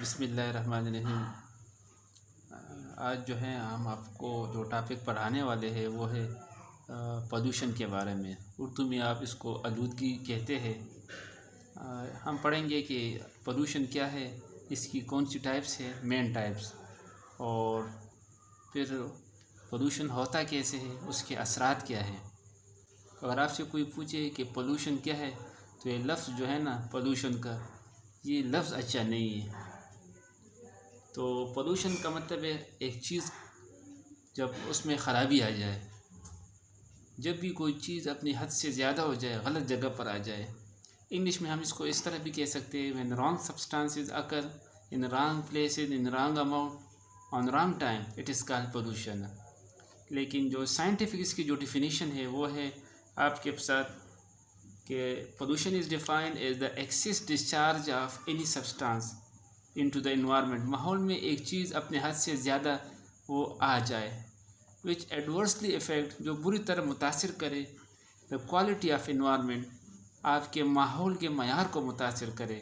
بسم اللہ الرحمن الرحیم۔ آج جو ہے ہم آپ کو جو ٹاپک پڑھانے والے ہیں وہ ہے پولوشن کے بارے میں۔ اردو میں آپ اس کو آلودگی کہتے ہیں۔ ہم پڑھیں گے کہ پولوشن کیا ہے، اس کی کون سی ٹائپس ہے، مین ٹائپس، اور پھر پولوشن ہوتا کیسے ہے، اس کے اثرات کیا ہیں۔ اگر آپ سے کوئی پوچھے کہ پولوشن کیا ہے تو یہ لفظ جو ہے نا پولوشن کا، یہ لفظ اچھا نہیں ہے۔ تو پولوشن کا مطلب ہے ایک چیز جب اس میں خرابی آ جائے، جب بھی کوئی چیز اپنی حد سے زیادہ ہو جائے، غلط جگہ پر آ جائے۔ انگلش میں ہم اس کو اس طرح بھی کہہ سکتے ہیں when wrong substances occur in wrong places in wrong amount on wrong time it is called pollution۔ لیکن جو سائنٹیفک اس کی جو ڈیفینیشن ہے وہ ہے آپ کے ساتھ کہ pollution is defined as the excess discharge of any substance into the environment۔ ماحول میں ایک چیز اپنے حد سے زیادہ وہ آ جائے which adversely affect، جو بری طرح متاثر کرے the quality of environment، آپ کے ماحول کے معیار کو متاثر کرے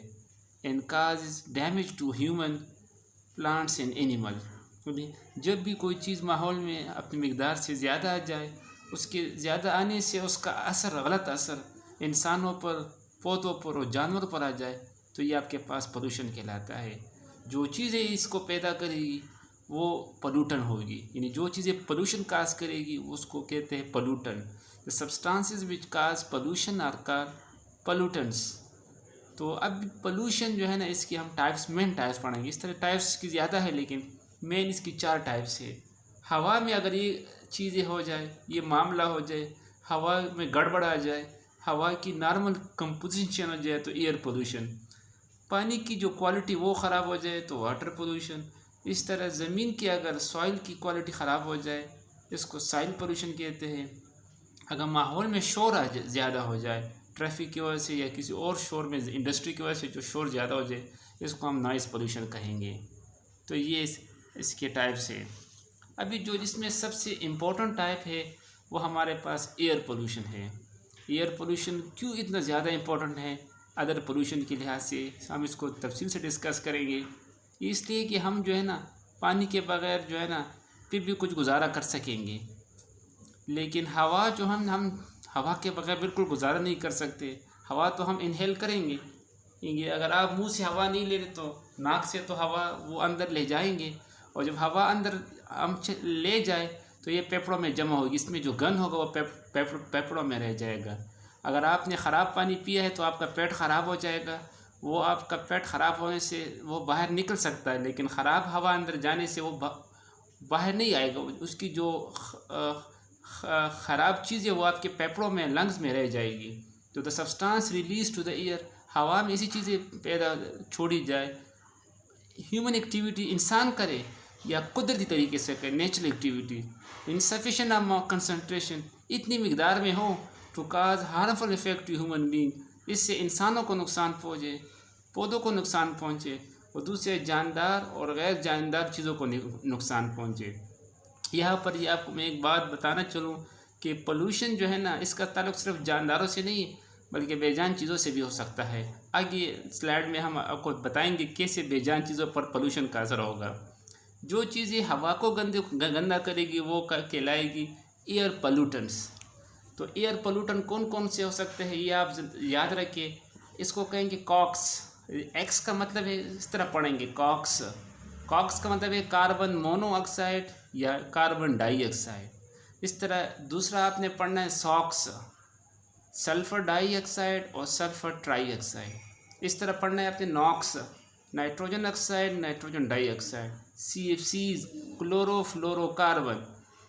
and causes damage to human plants and animal۔ جب بھی کوئی چیز ماحول میں اپنی مقدار سے زیادہ آ جائے، اس کے زیادہ آنے سے اس کا اثر، غلط اثر انسانوں پر، پودوں پر اور جانوروں پر آ جائے تو یہ آپ کے پاس پولوشن کہلاتا ہے۔ جو چیزیں اس کو پیدا کرے گی وہ پولوٹن ہوگی، یعنی جو چیزیں پولوشن کاز کرے گی اس کو کہتے ہیں پولوٹن۔ the substances which cause pollution are called pollutants۔ تو اب پولوشن جو ہے نا اس کی ہم ٹائپس، مین ٹائپس پڑھیں گے۔ اس طرح ٹائپس کی زیادہ ہے لیکن مین اس کی 4 ٹائپس ہے۔ ہوا میں اگر یہ چیزیں ہو جائے، یہ معاملہ ہو جائے، ہوا میں گڑبڑ آ جائے، ہوا کی نارمل کمپوزیشن ہو جائے تو ایئر پولوشن۔ پانی کی جو کوالٹی وہ خراب ہو جائے تو واٹر پولوشن۔ اس طرح زمین کی اگر سوائل کی کوالٹی خراب ہو جائے اس کو سائل پولوشن کہتے ہیں۔ اگر ماحول میں شور زیادہ ہو جائے ٹریفک کی وجہ سے یا کسی اور شور میں، انڈسٹری کی وجہ سے جو شور زیادہ ہو جائے اس کو ہم نوائز پولوشن کہیں گے۔ تو یہ اس کے ٹائپس ہے۔ ابھی جو اس میں سب سے امپورٹنٹ ٹائپ ہے وہ ہمارے پاس ایئر پولوشن ہے۔ ایئر پولوشن کیوں اتنا زیادہ امپورٹنٹ ہے ادر پولوشن کے لحاظ سے، ہم اس کو تفصیل سے ڈسکس کریں گے۔ اس لیے کہ ہم جو ہے نا پانی کے بغیر جو ہے نا پھر بھی کچھ گزارا کر سکیں گے، لیکن ہوا جو ہم ہوا کے بغیر بالکل گزارا نہیں کر سکتے۔ ہوا تو ہم انہیل کریں گے، اگر آپ منہ سے ہوا نہیں لے رہے تو ناک سے تو ہوا وہ اندر لے جائیں گے، اور جب ہوا اندر ہم لے جائے تو یہ پھیپھڑوں میں جمع ہوگی، اس میں جو گن ہوگا وہ پھیپھڑوں میں رہ جائے گا۔ اگر آپ نے خراب پانی پیا ہے تو آپ کا پیٹ خراب ہو جائے گا، وہ آپ کا پیٹ خراب ہونے سے وہ باہر نکل سکتا ہے، لیکن خراب ہوا اندر جانے سے وہ باہر نہیں آئے گا۔ اس کی جو خراب چیز ہے وہ آپ کے پھیپھڑوں میں، لنگز میں رہ جائے گی۔ تو the substance released to the air، ہوا میں ایسی چیزیں پیدا چھوڑی جائے، ہیومن ایکٹیویٹی انسان کرے یا قدرتی طریقے سے کرے، natural activity, insufficient amount concentration، اتنی مقدار میں ہو to cause harmful effect to human being، اس سے انسانوں کو نقصان پہنچے، پودوں کو نقصان پہنچے اور دوسرے جاندار اور غیر جاندار چیزوں کو نقصان پہنچے۔ یہاں پر یہ آپ کو میں ایک بات بتانا چلوں کہ پولوشن جو ہے نا اس کا تعلق صرف جانداروں سے نہیں بلکہ بے جان چیزوں سے بھی ہو سکتا ہے۔ آگے سلائیڈ میں ہم آپ کو بتائیں گے کیسے بے جان چیزوں پر پولوشن کا اثر ہوگا۔ جو چیزیں ہوا کو گندا کرے گی وہ کہلائے گی ایئر پولوٹنٹس۔ تو ایئر پولوٹن کون کون سے ہو سکتے ہیں یہ آپ یاد رکھیں۔ اس کو کہیں گے کاکس، ایکس کا مطلب ہے، اس طرح پڑھیں گے کاکس۔ کاکس کا مطلب ہے کاربن مونو آکسائڈ یا کاربن ڈائی آکسائڈ۔ اس طرح دوسرا آپ نے پڑھنا ہے ساکس، سلفر ڈائی آکسائڈ اور سلفر ٹرائی آکسائڈ۔ اس طرح پڑھنا ہے آپ نے NOx, nitrogen oxide, nitrogen dioxide. CFCs, chlorofluorocarbon,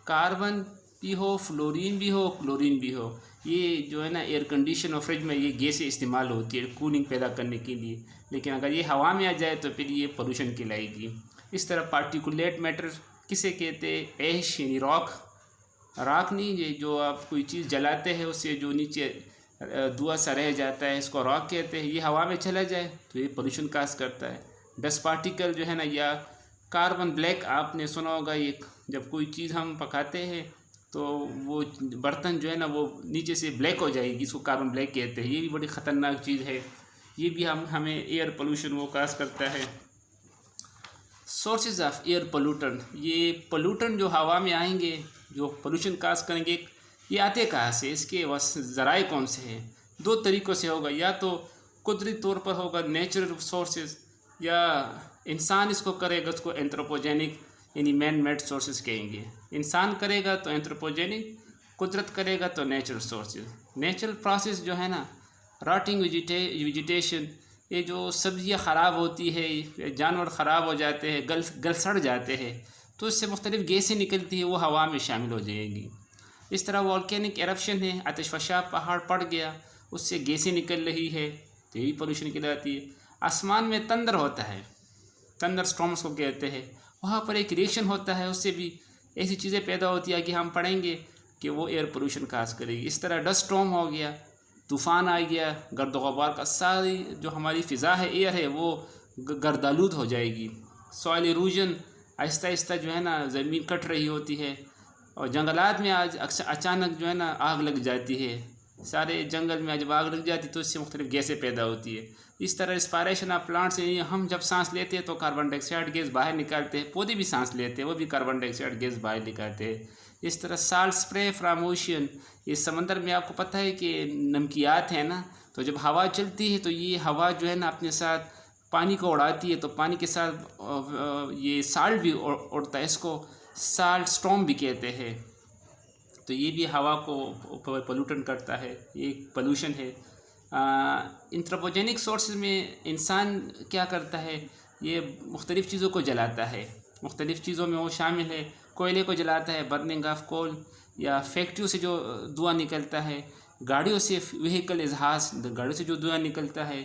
carbon بھی ہو، فلورین بھی ہو، کلورین بھی ہو۔ یہ جو ہے نا ایئر کنڈیشن اور فریج میں یہ گیسیں استعمال ہوتی ہے کولنگ پیدا کرنے کے لیے، لیکن اگر یہ ہوا میں آ جائے تو پھر یہ پولوشن کہلائے گی۔ اس طرح پارٹیکولیٹ میٹر کسے کہتے ہیں؟ ایش یعنی راک، راک نہیں، یہ جو آپ کوئی چیز جلاتے ہیں اس سے جو نیچے دھواں سا رہ جاتا ہے اس کو راک کہتے ہیں۔ یہ ہوا میں چلا جائے تو یہ پولوشن کاز کرتا ہے۔ ڈسٹ پارٹیکل جو ہے نا، یا کاربن بلیک آپ نے سنا ہوگا، یہ جب کوئی چیز ہم پکاتے ہیں تو وہ برتن جو ہے نا وہ نیچے سے بلیک ہو جائے گی، اس کو کاربن بلیک کہتے ہیں۔ یہ بھی بڑی خطرناک چیز ہے، یہ بھی ہمیں ایئر پولوشن وہ کاز کرتا ہے۔ سورسز آف ایئر پولوٹن، یہ پولوٹن جو ہوا میں آئیں گے، جو پولوشن کاز کریں گے، یہ آتے کہاں سے، اس کے ذرائع کون سے ہیں؟ دو طریقوں سے ہوگا، یا تو قدرتی طور پر ہوگا نیچرل سورسز، یا انسان اس کو کرے گا، اس کو اینتھروپوجینک یعنی مین میڈ سورسز کہیں گے۔ انسان کرے گا تو اینتھروپوجینک، قدرت کرے گا تو نیچرل سورسز۔ نیچرل پروسیس جو ہے نا، راٹنگ ویجیٹیشن، یہ جو سبزیاں خراب ہوتی ہے، جانور خراب ہو جاتے ہیں، گل سڑ جاتے ہیں، تو اس سے مختلف گیسیں نکلتی ہیں، وہ ہوا میں شامل ہو جائے گی۔ اس طرح والکینک ایرپشن ہے، آتش فشاں پہاڑ پڑ گیا، اس سے گیسیں نکل رہی ہے، تو یہی پولوشن کہلاتی ہے۔ آسمان میں تندر ہوتا ہے، تندر سٹارمز کو کہتے ہیں، وہاں پر ایک ریئیکشن ہوتا ہے، اس سے بھی ایسی چیزیں پیدا ہوتی ہیں کہ ہم پڑھیں گے کہ وہ ایئر پولوشن کاز کرے گی۔ اس طرح ڈسٹ سٹارم ہو گیا، طوفان آ گیا، گرد و غبار کا ساری جو ہماری فضا ہے، ایئر ہے، وہ گردآلود ہو جائے گی۔ سوائل ایروژن، آہستہ آہستہ جو ہے نا زمین کٹ رہی ہوتی ہے، اور جنگلات میں آج اچانک جو ہے نا آگ لگ جاتی ہے، سارے جنگل میں جب آگ لگ جاتی ہے تو اس سے مختلف گیسیں پیدا ہوتی ہے۔ اس طرح ریسپائریشن آف پلانٹس، ہم جب سانس لیتے ہیں تو کاربن ڈائی آکسائڈ گیس باہر نکالتے ہیں، پودے بھی سانس لیتے ہیں، وہ بھی کاربن ڈائی آکسائڈ گیس باہر نکالتے ہیں۔ اس طرح سالٹ اسپرے فرام اوشین، یہ سمندر میں آپ کو پتہ ہے کہ نمکیات ہیں نا، تو جب ہوا چلتی ہے تو یہ ہوا جو ہے نا اپنے ساتھ پانی کو اڑاتی ہے، تو پانی کے ساتھ یہ سالٹ بھی اڑتا ہے، اس کو سالٹ سٹارم بھی کہتے ہیں۔ تو یہ بھی ہوا کو پولوٹن کرتا ہے، یہ ایک پولوشن ہے۔ اینتھروپوجینک سورسز میں انسان کیا کرتا ہے، یہ مختلف چیزوں کو جلاتا ہے، مختلف چیزوں میں وہ شامل ہے، کوئلے کو جلاتا ہے، برننگ آف کول، یا فیکٹریوں سے جو دھواں نکلتا ہے، گاڑیوں سے وہیکل احزاز، گاڑیوں سے جو دھواں نکلتا ہے،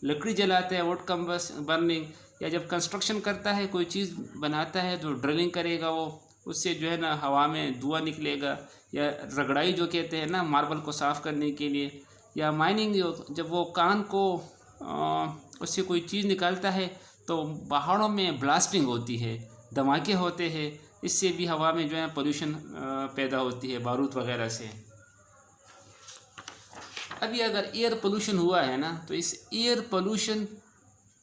لکڑی جلاتا ہے، ووڈ کمبس برننگ، یا جب کنسٹرکشن کرتا ہے، کوئی چیز بناتا ہے تو ڈرلنگ کرے گا، وہ اس سے جو ہے نا ہوا میں دھواں نکلے گا، یا رگڑائی جو کہتے ہیں نا ماربل کو صاف کرنے کے لیے، یا مائننگ، جب وہ کان کو اس سے کوئی چیز نکالتا ہے تو پہاڑوں میں بلاسٹنگ ہوتی ہے، دھماکے ہوتے ہیں، اس سے بھی ہوا میں جو ہے پولوشن پیدا ہوتی ہے بارود وغیرہ سے۔ ابھی اگر ایئر پولوشن ہوا ہے نا، تو اس ایئر پولوشن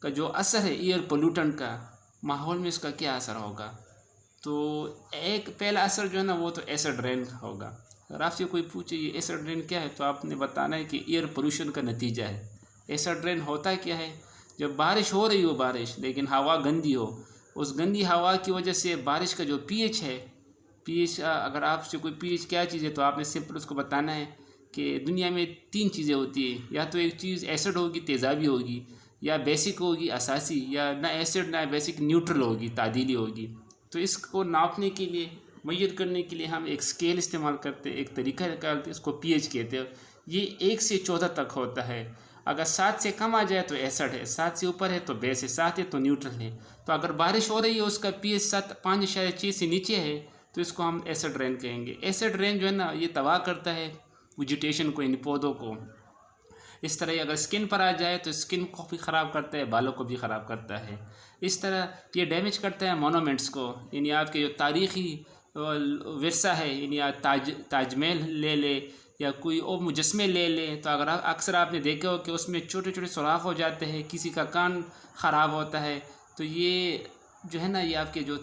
کا جو اثر ہے ایئر پولوٹن کا، ماحول میں اس کا کیا اثر ہوگا؟ تو ایک پہلا اثر جو ہے نا وہ تو ایسڈ رین ہوگا۔ اگر آپ سے کوئی پوچھے یہ ایسڈ رین کیا ہے، تو آپ نے بتانا ہے کہ ایئر پولوشن کا نتیجہ ہے۔ ایسڈ رین ہوتا کیا ہے؟ جب بارش ہو رہی ہو، بارش لیکن ہوا گندی ہو، اس گندی ہوا کی وجہ سے بارش کا جو پی ایچ ہے، پی ایچ، اگر آپ سے کوئی پی ایچ کیا چیز ہے تو آپ نے سمپل اس کو بتانا ہے کہ دنیا میں 3 چیزیں ہوتی ہیں، یا تو ایک چیز ایسڈ ہوگی، تیزابی ہوگی، یا بیسک ہوگی، اساسی، یا نہ ایسڈ نہ بیسک، نیوٹرل ہوگی، تعدیلی ہوگی۔ تو اس کو ناپنے کے لیے، میجر کرنے کے لیے ہم ایک سکیل استعمال کرتے ہیں، ایک طریقہ نکالتے ہیں، اس کو پی ایچ کہتے ہیں۔ یہ 1 سے 14 تک ہوتا ہے۔ اگر 7 سے کم آ جائے تو ایسڈ ہے، 7 سے اوپر ہے تو بیس ہے، 7 ہے تو نیوٹرل ہے۔ تو اگر بارش ہو رہی ہے، اس کا پی ایچ 5.6 سے نیچے ہے تو اس کو ہم ایسڈ رین کہیں گے۔ ایسڈ رین جو ہے نا یہ تباہ کرتا ہے ویجیٹیشن کو، یعنی پودوں کو۔ اس طرح اگر سکن پر آ جائے تو سکن کو بھی خراب کرتا ہے، بالوں کو بھی خراب کرتا ہے۔ اس طرح یہ ڈیمیج کرتا ہے مونومنٹس کو، یعنی آپ کے جو تاریخی ورثہ ہے، یعنی تاج محل لے لے یا کوئی اور مجسمے لے لیں، تو اگر اکثر آپ نے دیکھا ہو کہ اس میں چھوٹے چھوٹے سوراخ ہو جاتے ہیں، کسی کا کان خراب ہوتا ہے، تو یہ جو ہے نا یہ آپ کے جو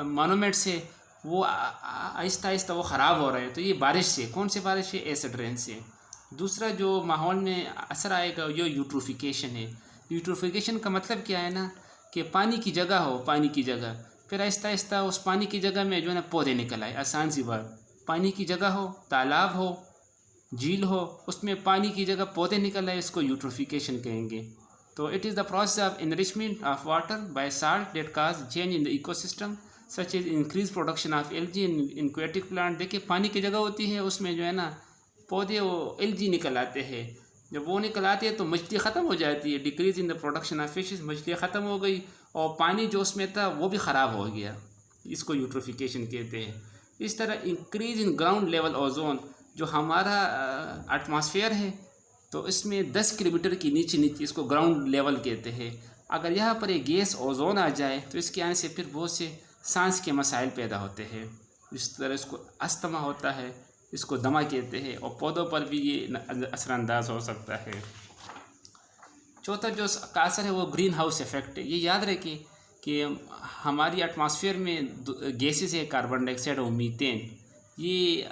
مونومنٹس ہے وہ آہستہ آہستہ وہ خراب ہو رہے ہیں۔ تو یہ بارش سے، کون سے بارش ہے؟ ایسڈ رین سے۔ دوسرا جو ماحول میں اثر آئے گا یہ یوٹروفیکیشن ہے۔ یوٹروفیکیشن کا مطلب کیا ہے نا کہ پانی کی جگہ ہو، پانی کی جگہ، پھر آہستہ آہستہ اس پانی کی جگہ میں جو ہے نا پودے نکل آئے۔ آسان سی بات، پانی کی جگہ ہو، تالاب ہو، جھیل ہو، اس میں پانی کی جگہ پودے نکل آئے، اس کو یوٹروفیکیشن کہیں گے۔ تو it is the process of enrichment of water by salt that cause change in the ecosystem such as increase production of algae in aquatic plant. دیکھیے پانی کی جگہ ہوتی ہے، اس میں جو ہے نا پودے وہ ایلجی نکل آتے ہیں، جب وہ نکل آتے ہیں تو مچھلی ختم ہو جاتی ہے، decrease in the production of fishes, مچھلی ختم ہو گئی اور پانی جو اس میں تھا وہ بھی خراب ہو گیا، اس کو یوٹروفیکیشن کہتے ہیں۔ اس طرح increase in ground level ozone, جو ہمارا ایٹماسفیئر ہے تو اس میں 10 کلومیٹر کی نیچے اس کو گراؤنڈ لیول کہتے ہیں۔ اگر یہاں پر ایک گیس اوزون آ جائے تو اس کے آنے سے پھر بہت سے سانس کے مسائل پیدا ہوتے ہیں، اس طرح اس کو استھما ہوتا ہے، اس کو دمہ کہتے ہیں، اور پودوں پر بھی یہ اثر انداز ہو سکتا ہے۔ چوتھا جو کا اثر ہے وہ گرین ہاؤس ایفیکٹ ہے۔ یہ یاد رکھیں کہ ہماری ایٹماسفیئر میں گیسز ہے کاربن ڈائی آکسائڈ اور میتین، یہ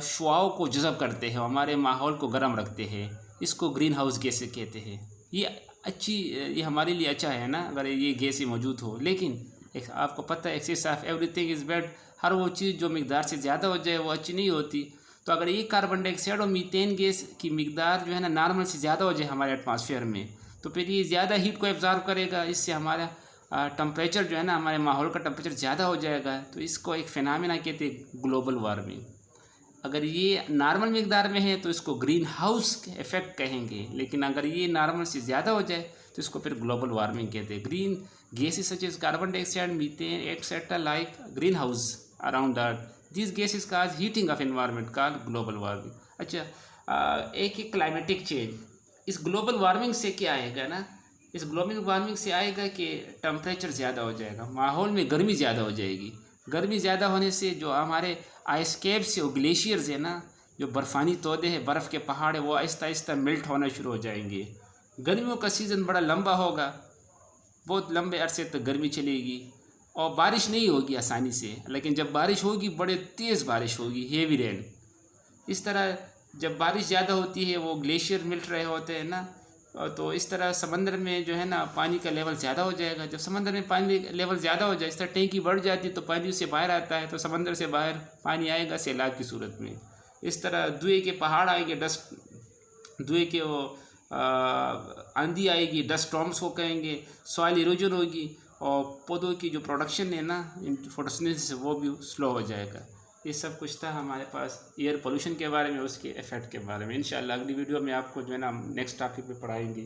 شعاؤں کو جذب کرتے ہیں، ہمارے ماحول کو گرم رکھتے ہیں، اس کو گرین ہاؤس گیسز کہتے ہیں۔ یہ ہمارے لیے اچھا ہے نا اگر یہ گیسیں موجود ہو، لیکن آپ کو پتہ ہے excess of everything is bad, ہر وہ چیز جو مقدار سے زیادہ ہو جائے وہ اچھی نہیں ہوتی۔ تو اگر یہ کاربن ڈائی آکسائڈ اور میتین گیس کی مقدار جو ہے نا نارمل سے زیادہ ہو جائے ہمارے ایٹماسفیئر میں، تو پھر یہ زیادہ ہیٹ کو ایبزارو کرے گا، اس سے ہمارا ٹمپریچر جو ہے نا ہمارے ماحول کا ٹمپریچر زیادہ ہو جائے گا، تو اس کو ایک فینامنا کہتے ہیں گلوبل وارمنگ۔ اگر یہ نارمل مقدار میں ہے تو اس کو گرین ہاؤس ایفیکٹ کہیں گے، لیکن اگر یہ نارمل سے زیادہ ہو جائے تو اس کو پھر گلوبل وارمنگ کہتے ہیں۔ Green gases such as carbon dioxide, methane etcetera like greenhouse around earth, these gases cause heating of environment call global warming. اچھا، ایک کلائمیٹک چینج، اس گلوبل وارمنگ سے کیا آئے گا نا، اس گلوبل وارمنگ سے آئے گا کہ ٹمپریچر زیادہ ہو جائے گا، ماحول میں گرمی زیادہ ہو جائے گی۔ گرمی زیادہ ہونے سے جو ہمارے آئس کیپس سے گلیشیئرز ہیں نا، جو برفانی تودے ہیں، برف کے پہاڑ ہیں، وہ آہستہ آہستہ ملٹ ہونا شروع ہو جائیں گے۔ گرمیوں کا سیزن بڑا لمبا ہوگا، بہت لمبے عرصے تک گرمی چلے گی اور بارش نہیں ہوگی آسانی سے، لیکن جب بارش ہوگی بڑے تیز بارش ہوگی، ہیوی رین۔ اس طرح جب بارش زیادہ ہوتی ہے وہ گلیشیئر ملٹ رہے ہوتے ہیں نا، تو اس طرح سمندر میں جو ہے نا پانی کا لیول زیادہ ہو جائے گا۔ جب سمندر میں پانی لیول زیادہ ہو جائے، اس طرح ٹینکی بڑھ جاتی ہے تو پانی اس سے باہر آتا ہے، تو سمندر سے باہر پانی آئے گا سیلاب کی صورت میں۔ اس طرح دوئے کے پہاڑ آئیں گے، دوئے کے وہ آندھی آئے گی، ڈسٹ اسٹارمز کو کہیں گے، سوائل ایروجن ہوگی، اور پودوں کی جو پروڈکشن ہے نا فوٹوسنتھسس وہ بھی سلو ہو جائے گا۔ یہ سب کچھ تھا ہمارے پاس ایئر پولوشن کے بارے میں، اس کے ایفیکٹ کے بارے میں۔ انشاءاللہ اگلی ویڈیو میں آپ کو جو ہے نا نیکسٹ ٹاپک پہ پڑھائیں گے۔